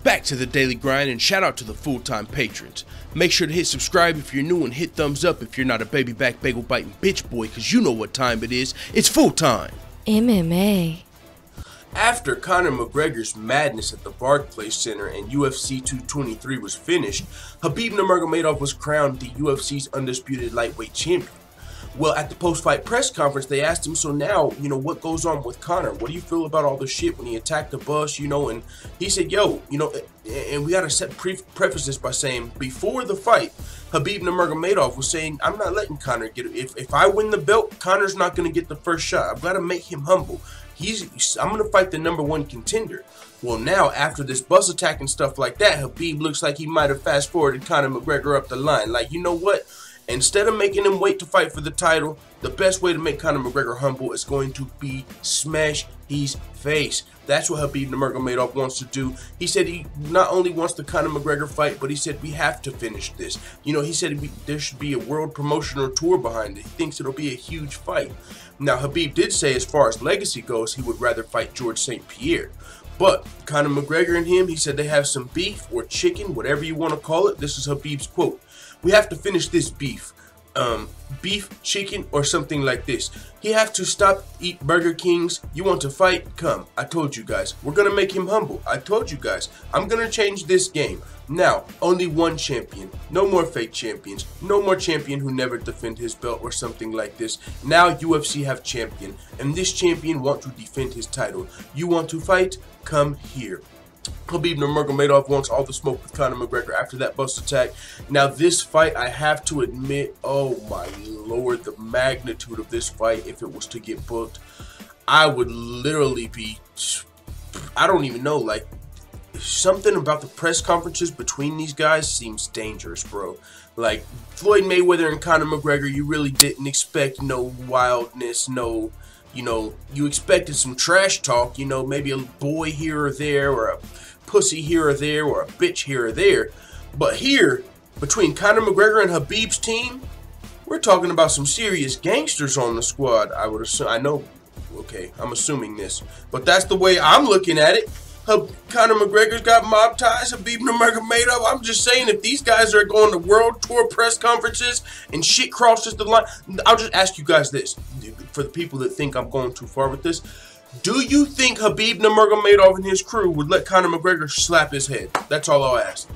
Back to the daily grind, and shout out to the full-time patrons. Make sure to hit subscribe if you're new and hit thumbs up if you're not a baby back bagel biting bitch boy, cause you know what time it is. It's full time. MMA. After Conor McGregor's madness at the Barclays Center and UFC 223 was finished, Khabib Nurmagomedov was crowned the UFC's undisputed lightweight champion. Well, at the post-fight press conference, they asked him, so now, what goes on with Conor? What do you feel about all the shit when he attacked the bus, and he said, and we got to preface this by saying, before the fight, Khabib Nurmagomedov was saying, I'm not letting Conor get it. If I win the belt, Conor's not going to get the first shot. I've got to make him humble. I'm going to fight the #1 contender. Well, now, after this bus attack and stuff like that, Khabib looks like he might have fast-forwarded Conor McGregor up the line. Like, you know what? Instead of making him wait to fight for the title, the best way to make Conor McGregor humble is going to be smash his face. That's what Khabib Nurmagomedov wants to do. He said he not only wants the Conor McGregor fight, but he said we have to finish this. He said there should be a world promotional tour behind it. He thinks it'll be a huge fight. Now, Khabib did say as far as legacy goes, he would rather fight George St. Pierre. But Conor McGregor and him, he said they have some beef or chicken, whatever you want to call it. This is Khabib's quote. We have to finish this beef. Beef, chicken, or something like this. He have to stop eat Burger Kings. You want to fight? Come. I told you guys. We're going to make him humble. I told you guys. I'm going to change this game. Now, only one champion. No more fake champions. No more champion who never defend his belt or something like this. Now UFC have champion. And this champion want to defend his title. You want to fight? Come here. Khabib Nurmagomedov wants all the smoke with Conor McGregor after that bust attack. Now this fight, I have to admit, oh my lord, the magnitude of this fight, if it was to get booked, I would literally be, I don't even know, like, something about the press conferences between these guys seems dangerous, bro. Like, Floyd Mayweather and Conor McGregor, you really didn't expect no wildness, no... you expected some trash talk, maybe a boy here or there, or a pussy here or there, or a bitch here or there. But here, between Conor McGregor and Khabib's team, we're talking about some serious gangsters on the squad, I would assume. I know, okay, I'm assuming this, but that's the way I'm looking at it. Conor McGregor's got mob ties, Khabib Nurmagomedov. I'm just saying, if these guys are going to world tour press conferences and shit crosses the line, I'll just ask you guys this, for the people that think I'm going too far with this. Do you think Khabib Nurmagomedov and his crew would let Conor McGregor slap his head? That's all I'll ask.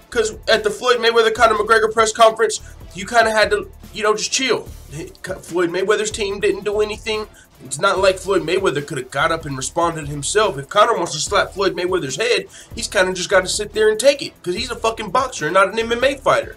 Because at the Floyd Mayweather-Conor McGregor press conference, you kind of had to, just chill. Floyd Mayweather's team didn't do anything. It's not like Floyd Mayweather could have got up and responded himself. If Conor wants to slap Floyd Mayweather's head, he's kind of just got to sit there and take it. Because he's a fucking boxer and not an MMA fighter.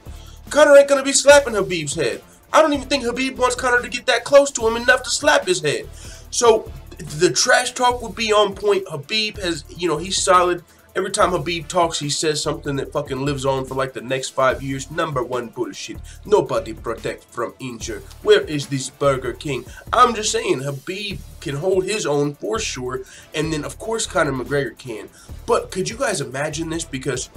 Conor ain't going to be slapping Khabib's head. I don't even think Khabib wants Conor to get that close to him enough to slap his head. So, the trash talk would be on point. Khabib has, he's solid. Every time Khabib talks, he says something that fucking lives on for like the next 5 years. #1 bullshit. Nobody protect from injury. Where is this Burger King? I'm just saying, Khabib can hold his own for sure. And then, of course, Conor McGregor can. But could you guys imagine this? Because...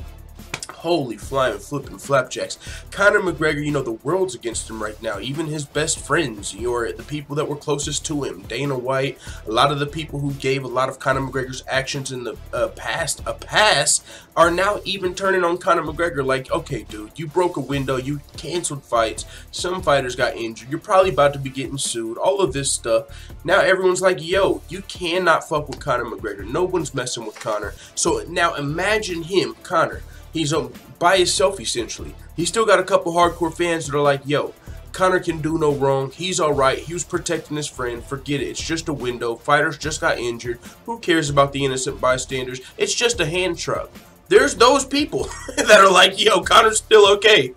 holy flying flipping flapjacks. Conor McGregor, the world's against him right now. Even his best friends, or the people that were closest to him. Dana White, a lot of the people who gave a lot of Conor McGregor's actions in the past a pass are now even turning on Conor McGregor like, okay, dude, you broke a window, you canceled fights, some fighters got injured, you're probably about to be getting sued, all of this stuff. Now everyone's like, yo, you cannot fuck with Conor McGregor. No one's messing with Conor. So now imagine him, Conor. He's by himself, essentially. He's still got a couple hardcore fans that are like, yo, Conor can do no wrong. He's all right. He was protecting his friend. Forget it. It's just a window. Fighters just got injured. Who cares about the innocent bystanders? It's just a hand truck. There's those people that are like, yo, Conor's still okay.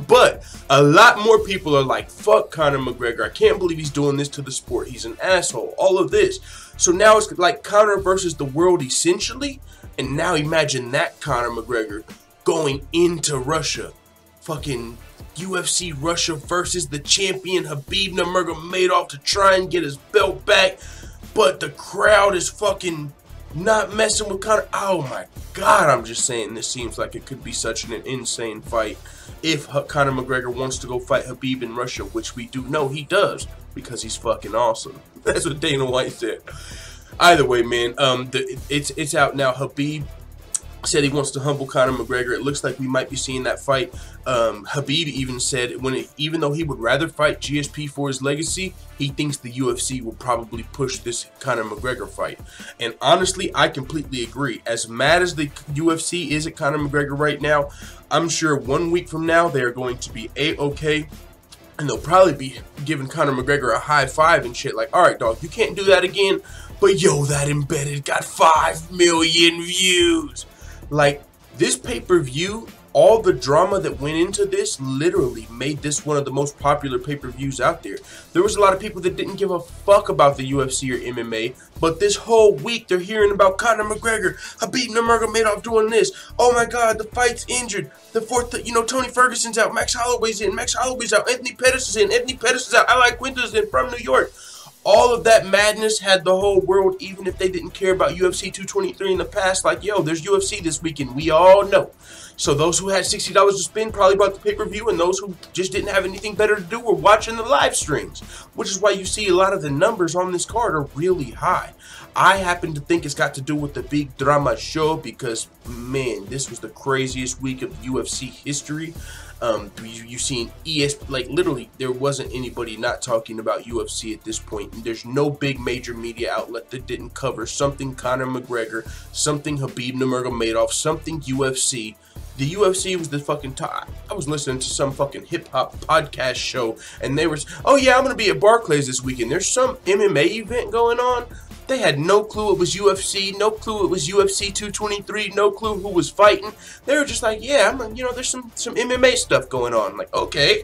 But a lot more people are like, fuck Conor McGregor. I can't believe he's doing this to the sport. He's an asshole. All of this. So now it's like Conor versus the world, essentially. And now imagine that Conor McGregor going into Russia. Fucking UFC Russia versus the champion Khabib Nurmagomedov to try and get his belt back. But the crowd is fucking not messing with Conor. Oh my God, I'm just saying this seems like it could be such an insane fight. If Conor McGregor wants to go fight Khabib in Russia, which we do know he does because he's fucking awesome. That's what Dana White said. Either way, man, it's out now. Khabib, said he wants to humble Conor McGregor. It looks like we might be seeing that fight. Khabib even said even though he would rather fight GSP for his legacy, he thinks the UFC will probably push this Conor McGregor fight. And honestly, I completely agree. As mad as the UFC is at Conor McGregor right now, I'm sure 1 week from now they are going to be A-okay. And they'll probably be giving Conor McGregor a high five and shit like, all right, dog, you can't do that again. But yo, that embedded got 5 million views. Like, this pay-per-view, all the drama that went into this literally made this one of the most popular pay-per-views out there. There was a lot of people that didn't give a fuck about the UFC or MMA, but this whole week they're hearing about Conor McGregor, Khabib Nurmagomedov doing this. Oh my God, the fight's injured. The fourth, Tony Ferguson's out, Max Holloway's in, Max Holloway's out, Anthony Pettis is in, Anthony Pettis is out, I like Quintus in from New York. All of that madness had the whole world, even if they didn't care about UFC 223 in the past, like, yo, there's UFC this weekend, we all know. So those who had $60 to spend probably bought the pay-per-view, and those who just didn't have anything better to do were watching the live streams, which is why you see a lot of the numbers on this card are really high. I happen to think it's got to do with the big drama show because, man, this was the craziest week of UFC history. You've seen like literally there wasn't anybody not talking about UFC at this point. And there's no big major media outlet that didn't cover something Conor McGregor, something Khabib Nurmagomedov, something UFC. The UFC was the fucking top. I was listening to some fucking hip-hop podcast show, and they were, oh yeah, I'm going to be at Barclays this weekend. There's some MMA event going on. They had no clue it was UFC, no clue it was UFC 223, no clue who was fighting. They were just like, yeah, there's some MMA stuff going on. Like, okay.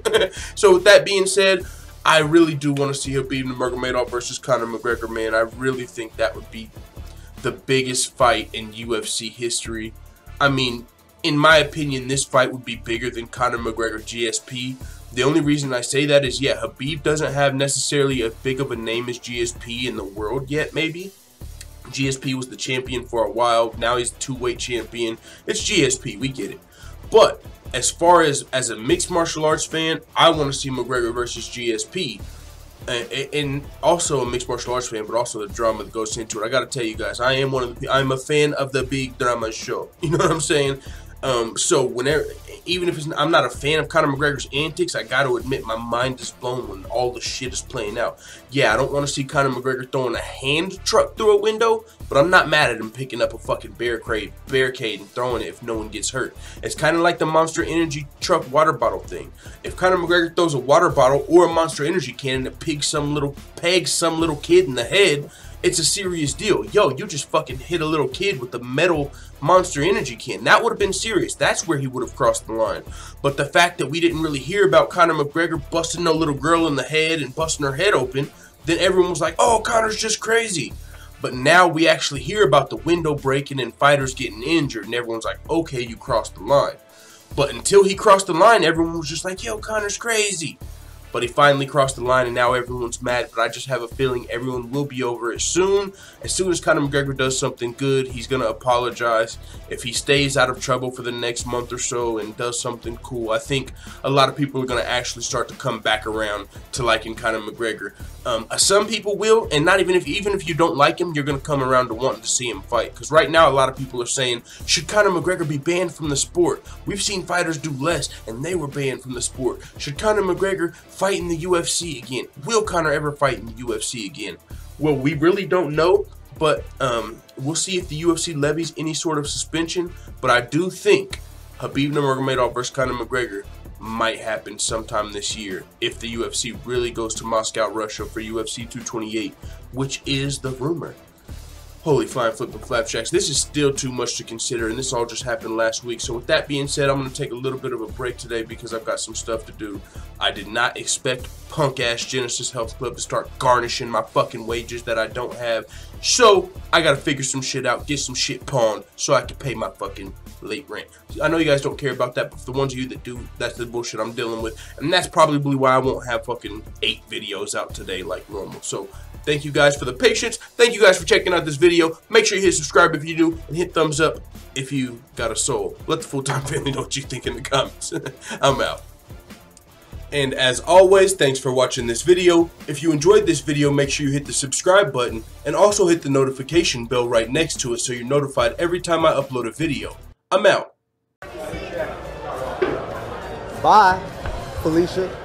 So with that being said, I really do want to see Khabib Nurmagomedov versus Conor McGregor, man. I really think that would be the biggest fight in UFC history. I mean, in my opinion, this fight would be bigger than Conor McGregor GSP. The only reason I say that is, yeah, Khabib doesn't have necessarily as big of a name as GSP in the world yet, maybe. GSP was the champion for a while. Now he's the two-weight champion. It's GSP. We get it. But as far as a mixed martial arts fan, I want to see McGregor versus GSP. And also a mixed martial arts fan, but also the drama that goes into it. I got to tell you guys, I'm a fan of the big drama show. You know what I'm saying? So whenever, even if I'm not a fan of Conor McGregor's antics, I got to admit my mind is blown when all the shit is playing out. Yeah, I don't want to see Conor McGregor throwing a hand truck through a window, but I'm not mad at him picking up a fucking barricade and throwing it if no one gets hurt. It's kind of like the Monster Energy truck water bottle thing. If Conor McGregor throws a water bottle or a Monster Energy can and it pegs some little kid in the head, it's a serious deal. Yo, you just fucking hit a little kid with a metal Monster Energy can. That would have been serious. That's where he would have crossed the line. But the fact that we didn't really hear about Conor McGregor busting no little girl in the head and busting her head open, then everyone was like, oh, Conor's just crazy. But now we actually hear about the window breaking and fighters getting injured, and everyone's like, okay, you crossed the line. But until he crossed the line, everyone was just like, yo, Conor's crazy. But he finally crossed the line, and now everyone's mad. But I just have a feeling everyone will be over it soon. As soon as Conor McGregor does something good, he's going to apologize. If he stays out of trouble for the next month or so and does something cool, I think a lot of people are going to actually start to come back around to liking Conor McGregor. Some people will, and not even if you don't like him, you're going to come around to wanting to see him fight. Because right now, a lot of people are saying, should Conor McGregor be banned from the sport? We've seen fighters do less, and they were banned from the sport. Should Conor McGregor fight in the UFC again? Will Conor ever fight in the UFC again? Well, we really don't know, but we'll see if the UFC levies any sort of suspension. But I do think Khabib Nurmagomedov versus Conor McGregor might happen sometime this year if the UFC really goes to Moscow, Russia for UFC 228, which is the rumor. Holy flying flipping flapjacks, this is still too much to consider, and this all just happened last week. So with that being said, I'm going to take a little bit of a break today because I've got some stuff to do. I did not expect punk-ass Genesis Health Club to start garnishing my fucking wages that I don't have. So I got to figure some shit out, get some shit pawned so I can pay my fucking late rent. I know you guys don't care about that, but for the ones of you that do, that's the bullshit I'm dealing with. And that's probably why I won't have fucking 8 videos out today like normal. So thank you guys for the patience. Thank you guys for checking out this video. Make sure you hit subscribe if you do, and hit thumbs up if you got a soul. Let the full-time family know what you think in the comments. I'm out. And as always, thanks for watching this video. If you enjoyed this video, make sure you hit the subscribe button and also hit the notification bell right next to it so you're notified every time I upload a video. I'm out. Bye, Felicia.